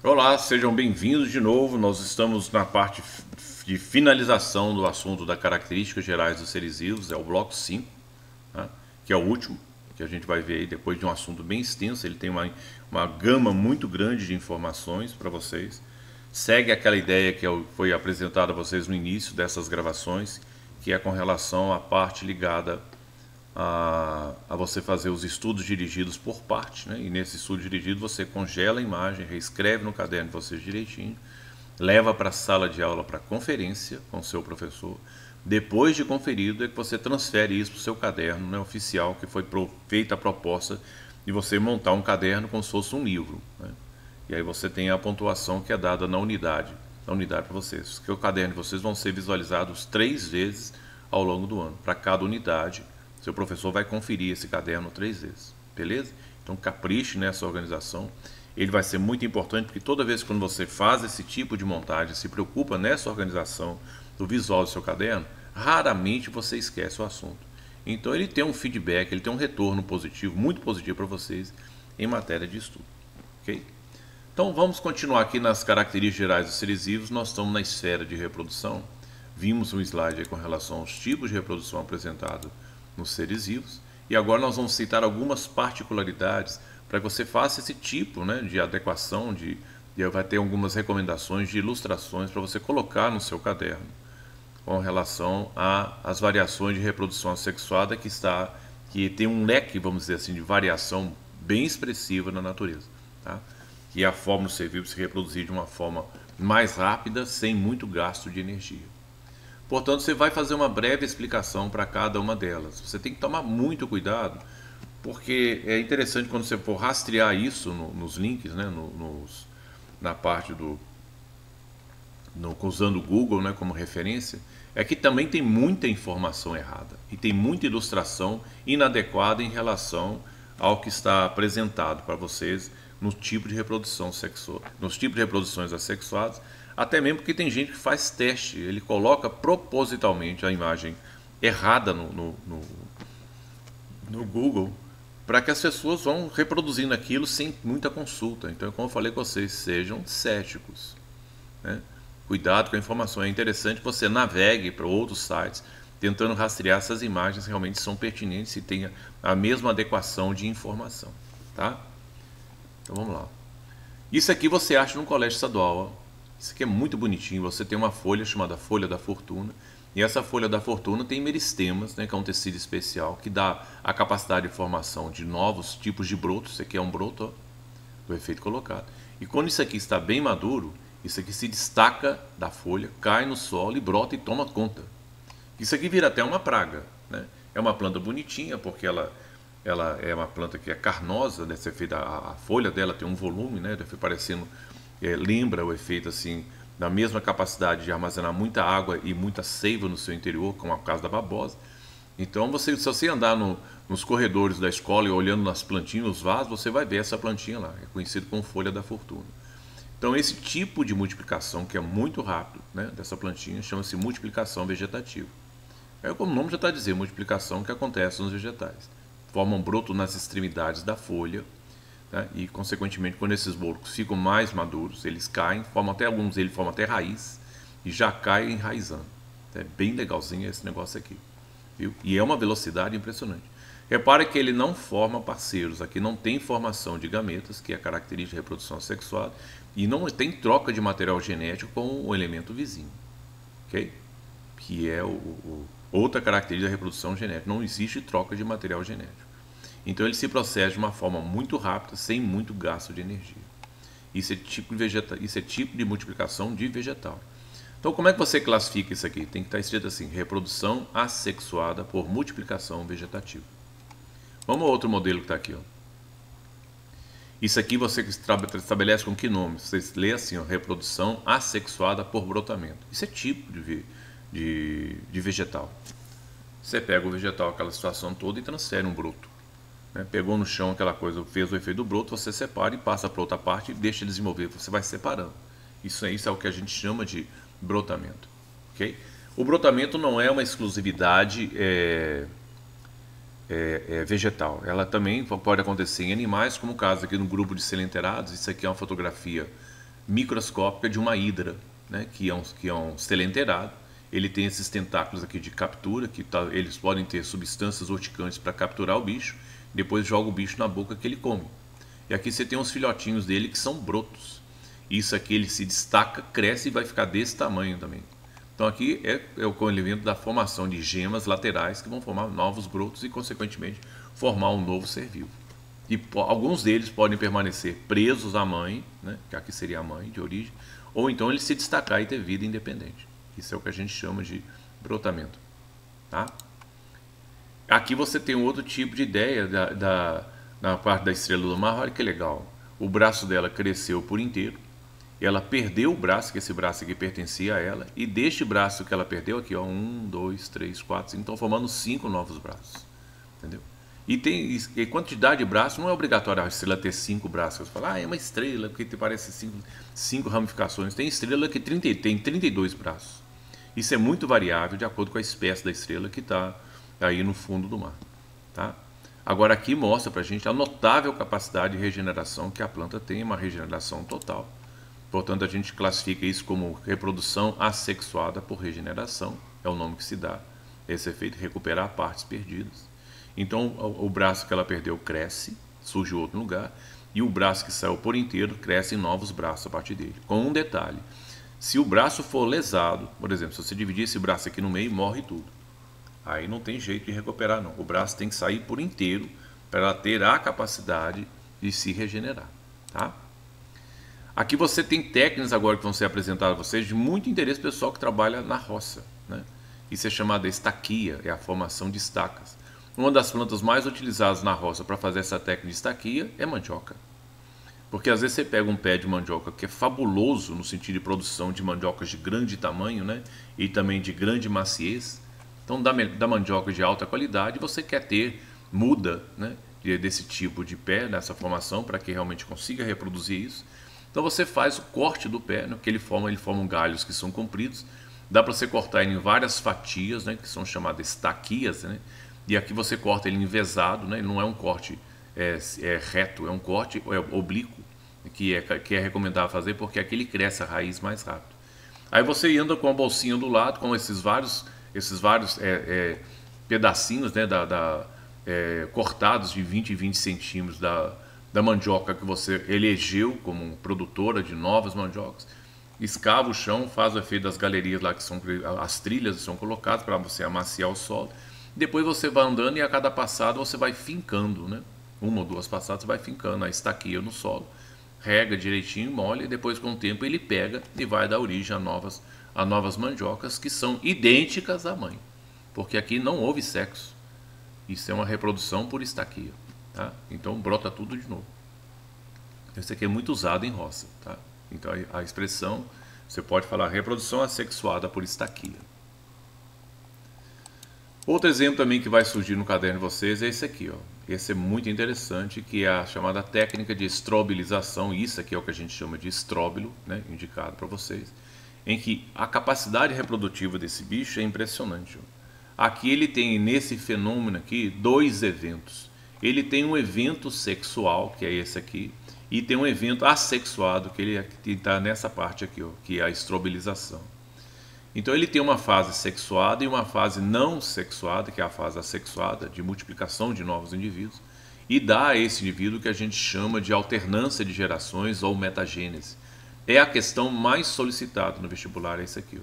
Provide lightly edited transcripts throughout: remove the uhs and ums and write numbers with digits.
Olá, sejam bem-vindos de novo. Nós estamos na parte de finalização do assunto das características gerais dos seres vivos, é o bloco 5, né, que é o último, que a gente vai ver aí depois de um assunto bem extenso. Ele tem uma gama muito grande de informações para vocês. Segue aquela ideia que foi apresentada a vocês no início dessas gravações, que é com relação à parte ligada a você fazer os estudos dirigidos por parte, né? E nesse estudo dirigido você congela a imagem, reescreve no caderno de vocês direitinho, leva para a sala de aula para conferência com o seu professor. Depois de conferido é que você transfere isso para o seu caderno, né, oficial, que foi feita a proposta de você montar um caderno como se fosse um livro, né? E aí você tem a pontuação que é dada na unidade para vocês, que o caderno de vocês vão ser visualizados 3 vezes ao longo do ano, para cada unidade. Seu professor vai conferir esse caderno 3 vezes, beleza? Então capriche nessa organização. Ele vai ser muito importante porque toda vez que quando você faz esse tipo de montagem, se preocupa nessa organização do visual do seu caderno, raramente você esquece o assunto. Então ele tem um feedback, ele tem um retorno positivo, muito positivo para vocês em matéria de estudo, ok? Então vamos continuar aqui nas características gerais dos seres vivos. Nós estamos na esfera de reprodução. Vimos um slide aí com relação aos tipos de reprodução apresentados nos seres vivos. E agora nós vamos citar algumas particularidades para que você faça esse tipo, né, de adequação, vai ter algumas recomendações de ilustrações para você colocar no seu caderno com relação às variações de reprodução assexuada que tem um leque, vamos dizer assim, de variação bem expressiva na natureza, tá? Que é a forma do ser vivo se reproduzir de uma forma mais rápida, sem muito gasto de energia. Portanto, você vai fazer uma breve explicação para cada uma delas. Você tem que tomar muito cuidado, porque é interessante quando você for rastrear isso nos links, né, na parte usando o Google, né, como referência, é que também tem muita informação errada e tem muita ilustração inadequada em relação ao que está apresentado para vocês no tipo de reprodução sexual, nos tipos de reproduções assexuadas. Até mesmo porque tem gente que faz teste, ele coloca propositalmente a imagem errada no Google para que as pessoas vão reproduzindo aquilo sem muita consulta. Então, como eu falei com vocês, sejam céticos, né? Cuidado com a informação. É interessante que você navegue para outros sites tentando rastrear essas imagens que realmente são pertinentes e tenha a mesma adequação de informação, tá? Então vamos lá. Isso aqui você acha no colégio estadual, ó. Isso aqui é muito bonitinho. Você tem uma folha chamada folha da fortuna. E essa folha da fortuna tem meristemas, né, que é um tecido especial que dá a capacidade de formação de novos tipos de brotos. Isso aqui é um broto, ó, do efeito colocado. E quando isso aqui está bem maduro, isso aqui se destaca da folha, cai no solo e brota e toma conta. Isso aqui vira até uma praga, né? É uma planta bonitinha porque ela é uma planta que é carnosa, né? A folha dela tem um volume, né? Parecendo, lembra o efeito assim da mesma capacidade de armazenar muita água e muita seiva no seu interior, como é o caso da babosa. Então, se você andar nos corredores da escola e olhando nas plantinhas, nos vasos, você vai ver essa plantinha lá, é conhecido como folha da fortuna. Então, esse tipo de multiplicação, que é muito rápido, né, dessa plantinha, chama-se multiplicação vegetativa. É como o nome já está dizendo, multiplicação que acontece nos vegetais. Formam broto nas extremidades da folha, né, e, consequentemente, quando esses brotos ficam mais maduros, eles caem, alguns deles formam até raiz, e já caem enraizando. É bem legalzinho esse negócio aqui, viu? E é uma velocidade impressionante. Repare que ele não forma parceiros, aqui não tem formação de gametas, que é a característica de reprodução assexuada, e não tem troca de material genético com o elemento vizinho, ok? Que é outra característica da reprodução genética, não existe troca de material genético. Então ele se processa de uma forma muito rápida, sem muito gasto de energia. Isso é tipo de multiplicação de vegetal. Então como é que você classifica isso aqui? Tem que estar escrito assim, reprodução assexuada por multiplicação vegetativa. Vamos ao outro modelo que está aqui, ó. Isso aqui você estabelece com que nome? Você lê assim, ó, reprodução assexuada por brotamento. Isso é tipo de vegetal. Você pega o vegetal, aquela situação toda, e transfere um broto, né? Pegou no chão aquela coisa, fez o efeito do broto, você separa e passa para outra parte e deixa desenvolver. Você vai separando. Isso é o que a gente chama de brotamento. Okay? O brotamento não é uma exclusividade vegetal. Ela também pode acontecer em animais, como o caso aqui no grupo de selenterados. Isso aqui é uma fotografia microscópica de uma hidra, né, que é um selenterado. Ele tem esses tentáculos aqui de captura, eles podem ter substâncias urticantes para capturar o bicho, depois joga o bicho na boca que ele come. E aqui você tem uns filhotinhos dele que são brotos. Isso aqui ele se destaca, cresce e vai ficar desse tamanho também. Então aqui é o elemento da formação de gemas laterais que vão formar novos brotos e consequentemente formar um novo ser vivo. E alguns deles podem permanecer presos à mãe, né, que aqui seria a mãe de origem, ou então ele se destacar e ter vida independente. Isso é o que a gente chama de brotamento. Tá? Aqui você tem um outro tipo de ideia na parte da estrela do mar. Olha que legal. O braço dela cresceu por inteiro. Ela perdeu o braço, que esse braço aqui pertencia a ela. E deste braço que ela perdeu aqui, ó, 1, 2, 3, 4, 5, estão formando 5 novos braços. Entendeu? E quantidade de braços não é obrigatório a estrela ter 5 braços. Você fala, é uma estrela que te parece 5 ramificações. Tem estrela que tem 32 braços. Isso é muito variável de acordo com a espécie da estrela que está aí no fundo do mar. Tá? Agora aqui mostra para a gente a notável capacidade de regeneração que a planta tem, uma regeneração total. Portanto, a gente classifica isso como reprodução assexuada por regeneração. É o nome que se dá. Esse efeito, recuperar partes perdidas. Então, o braço que ela perdeu cresce, surge outro lugar, e o braço que saiu por inteiro cresce em novos braços a partir dele. Com um detalhe, se o braço for lesado, por exemplo, se você dividir esse braço aqui no meio, morre tudo. Aí não tem jeito de recuperar não. O braço tem que sair por inteiro para ela ter a capacidade de se regenerar. Tá? Aqui você tem técnicas agora que vão ser apresentadas a vocês de muito interesse pessoal que trabalha na roça. Né? Isso é chamada estaquia, é a formação de estacas. Uma das plantas mais utilizadas na roça para fazer essa técnica de estaquia é mandioca. Porque às vezes você pega um pé de mandioca que é fabuloso no sentido de produção de mandiocas de grande tamanho, né? E também de grande maciez. Então da mandioca de alta qualidade você quer ter muda, né, desse tipo de pé, nessa formação, para que realmente consiga reproduzir isso. Então você faz o corte do pé, né, que ele forma galhos que são compridos. Dá para você cortar ele em várias fatias, né, que são chamadas estaquias, né? E aqui você corta ele envesado, né? Ele não é um corte reto, é um corte oblíquo, que é recomendável fazer porque aqui ele cresce a raiz mais rápido. Aí você anda com a bolsinha do lado, com esses vários pedacinhos, né, cortados de 20 em 20 centímetros da mandioca que você elegeu como produtora de novas mandiocas. Escava o chão, faz o efeito das galerias lá, que são as trilhas que são colocadas para você amaciar o solo. Depois você vai andando e a cada passada você vai fincando, né? Uma ou duas passadas você vai fincando a estaquia no solo, rega direitinho, molha, e depois com o tempo ele pega e vai dar origem a novas mandiocas que são idênticas à mãe. Porque aqui não houve sexo. Isso é uma reprodução por estaquia. Tá? Então brota tudo de novo. Isso aqui é muito usado em roça. Tá? Então a expressão, você pode falar reprodução assexuada por estaquia. Outro exemplo também que vai surgir no caderno de vocês é esse aqui, ó. Esse é muito interessante, que é a chamada técnica de estrobilização. Isso aqui é o que a gente chama de estróbilo, né, indicado para vocês, em que a capacidade reprodutiva desse bicho é impressionante. Ó. Aqui ele tem, nesse fenômeno aqui, 2 eventos. Ele tem um evento sexual, que é esse aqui, e tem um evento assexuado, que ele está nessa parte aqui, ó, que é a estrobilização. Então ele tem uma fase sexuada e uma fase não sexuada, que é a fase assexuada, de multiplicação de novos indivíduos, e dá a esse indivíduo que a gente chama de alternância de gerações ou metagênese. É a questão mais solicitada no vestibular, é isso aqui.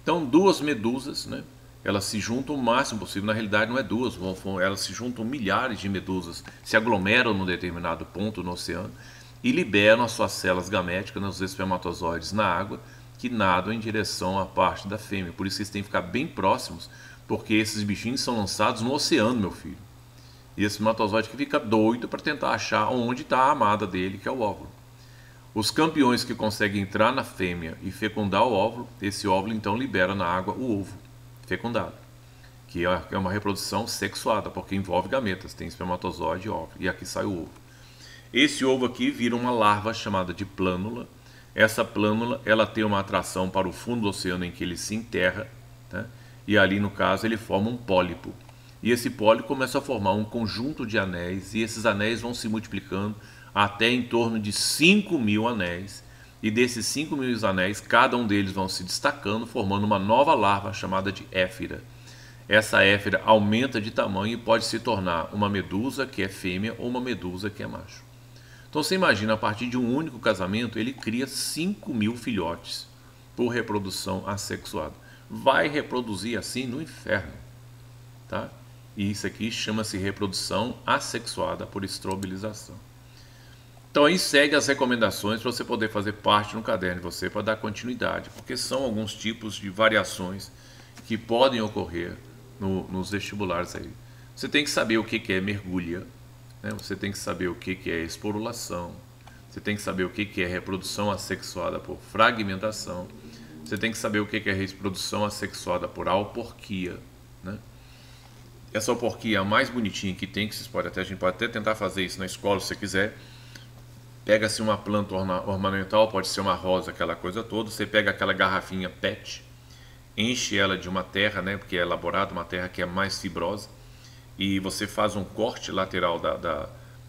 Então 2 medusas, né, elas se juntam o máximo possível, na realidade não é 2, elas se juntam milhares de medusas, se aglomeram num determinado ponto no oceano e liberam as suas células gaméticas, os espermatozoides, na água, que nadam em direção à parte da fêmea. Por isso eles têm que ficar bem próximos, porque esses bichinhos são lançados no oceano, meu filho. E esse espermatozoide que fica doido para tentar achar onde está a amada dele, que é o óvulo. Os campeões que conseguem entrar na fêmea e fecundar o óvulo, esse óvulo então libera na água o ovo fecundado, que é uma reprodução sexuada, porque envolve gametas, tem espermatozoide e óvulo, e aqui sai o ovo. Esse ovo aqui vira uma larva chamada de plânula. Essa plânula, ela tem uma atração para o fundo do oceano em que ele se enterra, tá? E ali no caso ele forma um pólipo. E esse pólipo começa a formar um conjunto de anéis, e esses anéis vão se multiplicando até em torno de 5.000 anéis. e desses 5.000 anéis, cada um deles vão se destacando, formando uma nova larva chamada de éfira. Essa éfira aumenta de tamanho e pode se tornar uma medusa que é fêmea ou uma medusa que é macho. Então você imagina, a partir de um único casamento, ele cria 5.000 filhotes por reprodução assexuada. Vai reproduzir assim no inferno, tá? E isso aqui chama-se reprodução assexuada por estrobilização. Então aí segue as recomendações para você poder fazer parte no caderno de você, para dar continuidade, porque são alguns tipos de variações que podem ocorrer nos vestibulares aí. Você tem que saber o que é mergulha, né? Você tem que saber o que é esporulação, você tem que saber o que é reprodução assexuada por fragmentação, você tem que saber o que é reprodução assexuada por auporquia, né? Essa auporquia é a mais bonitinha que tem, que a gente pode até tentar fazer isso na escola se você quiser. Pega-se uma planta ornamental, pode ser uma rosa, aquela coisa toda, você pega aquela garrafinha PET, enche ela de uma terra, né, porque é elaborada, uma terra que é mais fibrosa, e você faz um corte lateral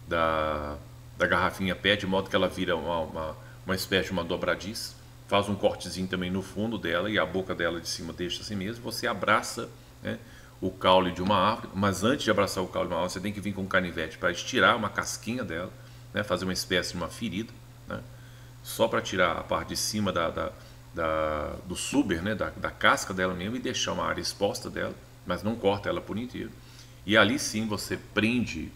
da garrafinha PET, de modo que ela vira uma espécie de uma dobradiça, faz um cortezinho também no fundo dela, e a boca dela de cima deixa assim mesmo, você abraça, né, o caule de uma árvore, mas antes de abraçar o caule de uma árvore, você tem que vir com um canivete para estirar uma casquinha dela, né, fazer uma espécie de uma ferida, né, só para tirar a parte de cima do suber, né, da casca dela mesmo, e deixar uma área exposta dela, mas não corta ela por inteiro. E ali sim você prende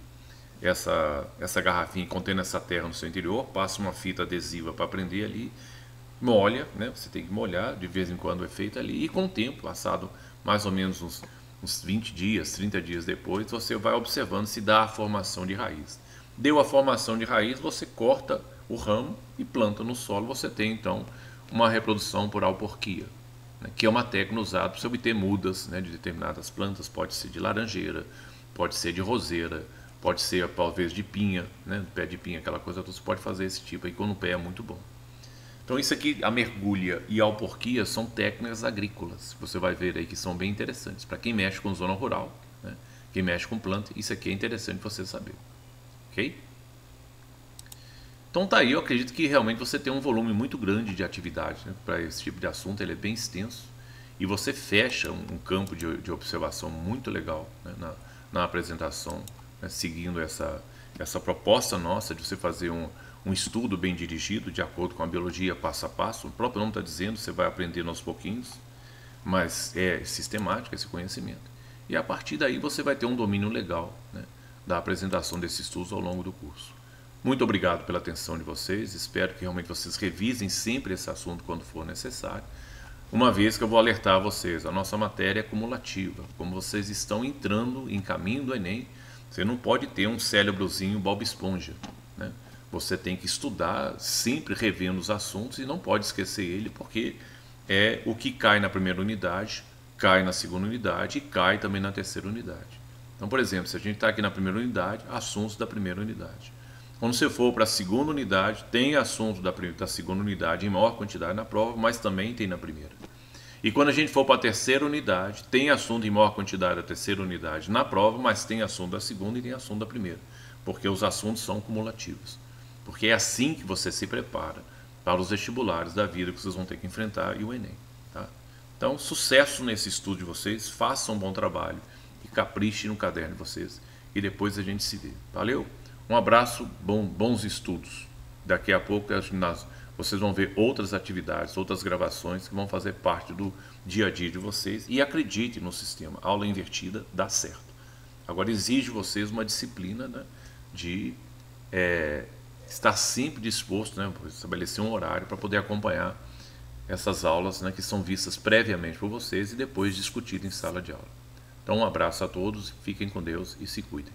essa garrafinha contendo essa terra no seu interior, passa uma fita adesiva para prender ali, molha, né, você tem que molhar, de vez em quando é feito ali, e com o tempo, passado mais ou menos uns 20 dias, 30 dias depois, você vai observando se dá a formação de raiz. Deu a formação de raiz, você corta o ramo e planta no solo. Você tem então uma reprodução por auporquia, né, que é uma técnica usada para obter mudas, né, de determinadas plantas. Pode ser de laranjeira, pode ser de roseira, pode ser talvez de pinha, né, pé de pinha, aquela coisa toda. Você pode fazer esse tipo aí quando o pé é muito bom. Então isso aqui, a mergulha e a auporquia, são técnicas agrícolas. Você vai ver aí que são bem interessantes. Para quem mexe com zona rural, né, quem mexe com planta, isso aqui é interessante você saber. Ok? Então tá aí, eu acredito que realmente você tem um volume muito grande de atividade, né, para esse tipo de assunto. Ele é bem extenso e você fecha um campo de observação muito legal, né, na apresentação, né, seguindo essa proposta nossa de você fazer um estudo bem dirigido, de acordo com a biologia passo a passo. O próprio nome está dizendo, você vai aprendendo aos pouquinhos, mas é sistemático esse conhecimento. E a partir daí você vai ter um domínio legal, né, da apresentação desses estudos ao longo do curso. Muito obrigado pela atenção de vocês, espero que realmente vocês revisem sempre esse assunto quando for necessário, uma vez que eu vou alertar vocês, a nossa matéria é cumulativa. Como vocês estão entrando em caminho do Enem, você não pode ter um cérebrozinho Bob Esponja, né? Você tem que estudar, sempre revendo os assuntos, e não pode esquecer ele, porque é o que cai na primeira unidade, cai na segunda unidade e cai também na terceira unidade. Então, por exemplo, se a gente está aqui na primeira unidade, assuntos da primeira unidade. Quando você for para a segunda unidade, tem assunto da segunda unidade em maior quantidade na prova, mas também tem na primeira. E quando a gente for para a terceira unidade, tem assunto em maior quantidade da terceira unidade na prova, mas tem assunto da segunda e tem assunto da primeira, porque os assuntos são cumulativos. Porque é assim que você se prepara para os vestibulares da vida que vocês vão ter que enfrentar e o Enem. Tá? Então, sucesso nesse estudo de vocês, façam um bom trabalho e caprichem no caderno de vocês, e depois a gente se vê. Valeu? Um abraço, bons estudos. Daqui a pouco vocês vão ver outras atividades, outras gravações que vão fazer parte do dia a dia de vocês, e acreditem no sistema. Aula invertida dá certo. Agora exige vocês uma disciplina, né, de estar sempre disposto, né, estabelecer um horário para poder acompanhar essas aulas, né, que são vistas previamente por vocês e depois discutidas em sala de aula. Então um abraço a todos, fiquem com Deus e se cuidem.